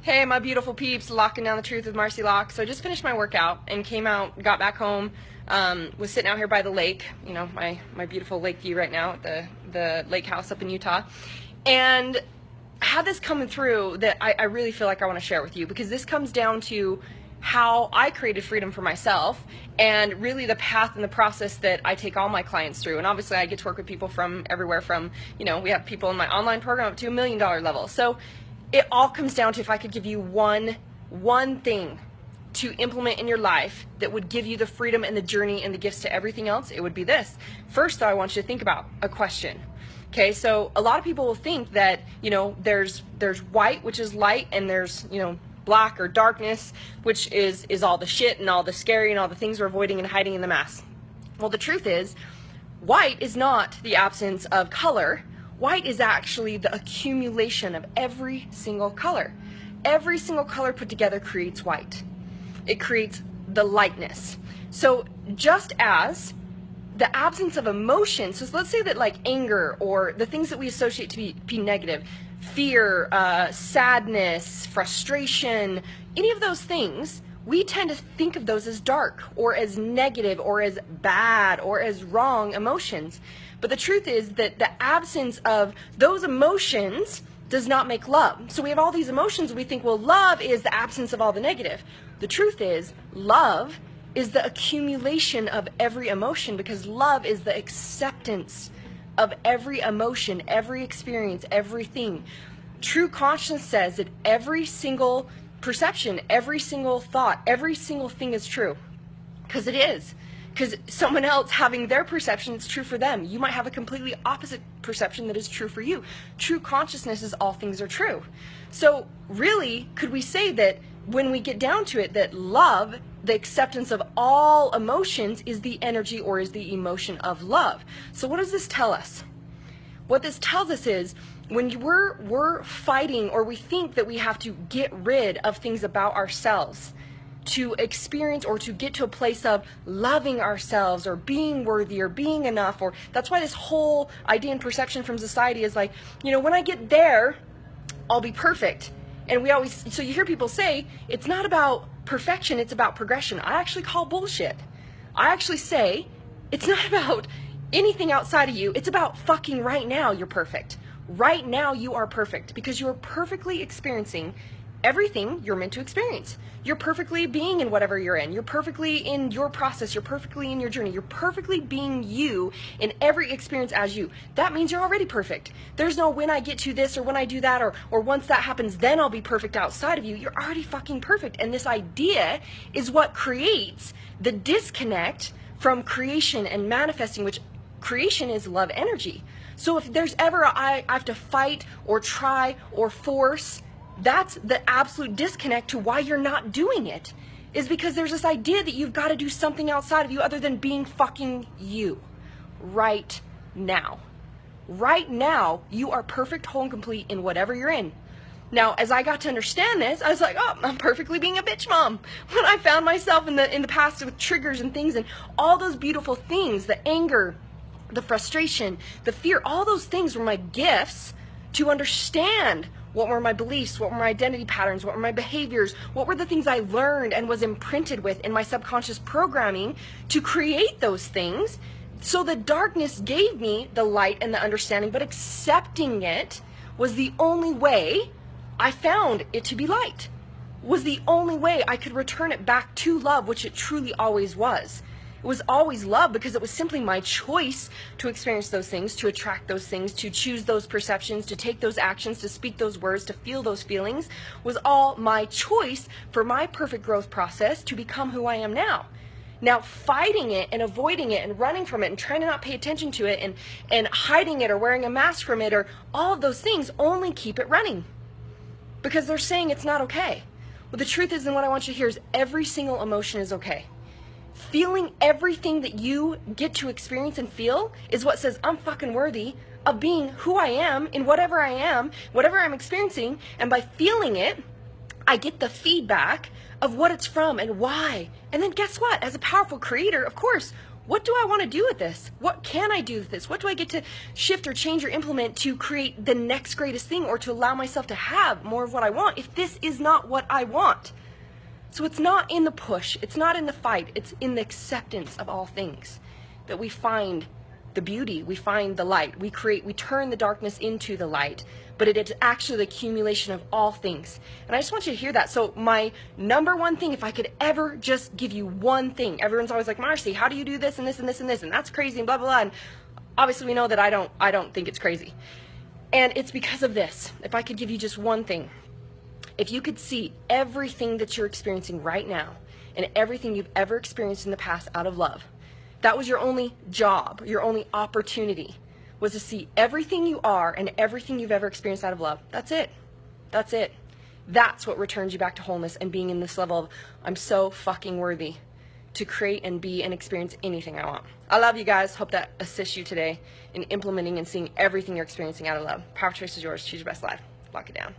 Hey, my beautiful peeps, locking down the truth with Marci Lock. So I just finished my workout and came out, got back home, was sitting out here by the lake, you know, my beautiful lake view right now at the lake house up in Utah. And I had this coming through that I really feel like I want to share with you, because this comes down to how I created freedom for myself and really the path and the process that I take all my clients through. And obviously I get to work with people from everywhere from, you know, we have people in my online program up to $1 million level. So it all comes down to, if I could give you one thing to implement in your life that would give you the freedom and the journey and the gifts to everything else, it would be this. First, though, I want you to think about a question. Okay, so a lot of people will think that, you know, there's white, which is light, and there's, you know, black or darkness, which is all the shit and all the scary and all the things we're avoiding and hiding in the mask. Well, the truth is, white is not the absence of color. White is actually the accumulation of every single color. Every single color put together creates white. It creates the lightness. So just as the absence of emotion, so let's say that like anger or the things that we associate to be negative, fear, sadness, frustration, any of those things, we tend to think of those as dark or as negative or as bad or as wrong emotions. But the truth is that the absence of those emotions does not make love. So we have all these emotions and we think, well, love is the absence of all the negative. The truth is, love is the accumulation of every emotion, because love is the acceptance of every emotion, every experience, everything. True consciousness says that every single perception, every single thought, every single thing is true. Because it is. Because someone else having their perception, it's true for them. You might have a completely opposite perception that is true for you. True consciousness is all things are true. So really, could we say that when we get down to it, that love, the acceptance of all emotions, is the energy or is the emotion of love? So what does this tell us? What this tells us is, when we're fighting, or we think that we have to get rid of things about ourselves to experience or to get to a place of loving ourselves or being worthy or being enough, or that's why this whole idea and perception from society is like, you know, when I get there, I'll be perfect. And we always, so you hear people say, it's not about perfection, it's about progression. I actually call bullshit. I actually say, it's not about anything outside of you, it's about fucking right now you're perfect. Right now you are perfect, because you are perfectly experiencing everything you're meant to experience. You're perfectly being in whatever you're in. You're perfectly in your process. You're perfectly in your journey. You're perfectly being you in every experience as you. That means you're already perfect. There's no when I get to this or when I do that or once that happens, then I'll be perfect outside of you. You're already fucking perfect. And this idea is what creates the disconnect from creation and manifesting, which creation is love energy. So if there's ever I have to fight or try or force, that's the absolute disconnect to why you're not doing it, is because there's this idea that you've got to do something outside of you other than being fucking you right now. Right now, you are perfect, whole, and complete in whatever you're in. Now, as I got to understand this, I was like, oh, I'm perfectly being a bitch mom. When I found myself in the past with triggers and things and all those beautiful things, the anger, the frustration, the fear, all those things were my gifts to understand what were my beliefs, what were my identity patterns, what were my behaviors, what were the things I learned and was imprinted with in my subconscious programming to create those things. So the darkness gave me the light and the understanding, but accepting it was the only way I found it to be light, was the only way I could return it back to love, which it truly always was. It was always love, because it was simply my choice to experience those things, to attract those things, to choose those perceptions, to take those actions, to speak those words, to feel those feelings, was all my choice for my perfect growth process to become who I am now. Now, fighting it and avoiding it and running from it and trying to not pay attention to it and hiding it or wearing a mask from it, or all of those things, only keep it running, because they're saying it's not okay. Well, the truth is, and what I want you to hear is, every single emotion is okay. Feeling everything that you get to experience and feel is what says I'm fucking worthy of being who I am in whatever I am, whatever I'm experiencing. And by feeling it, I get the feedback of what it's from and why. And then guess what? As a powerful creator, of course, What do I want to do with this? What can I do with this? What do I get to shift or change or implement to create the next greatest thing, or to allow myself to have more of what I want if this is not what I want? So it's not in the push, it's not in the fight, it's in the acceptance of all things that we find the beauty, we find the light, we turn the darkness into the light, but it is actually the accumulation of all things. And I just want you to hear that. So my number one thing, if I could ever just give you one thing, everyone's always like, Marci, how do you do this and this and this and this, and that's crazy and blah, blah, blah. And obviously we know that I don't think it's crazy. And it's because of this. If I could give you just one thing, if you could see everything that you're experiencing right now and everything you've ever experienced in the past out of love, that was your only job, your only opportunity, was to see everything you are and everything you've ever experienced out of love. That's it. That's it. That's what returns you back to wholeness and being in this level of, I'm so fucking worthy to create and be and experience anything I want. I love you guys. Hope that assists you today in implementing and seeing everything you're experiencing out of love. Power choice is yours. Choose your best life. Lock it down.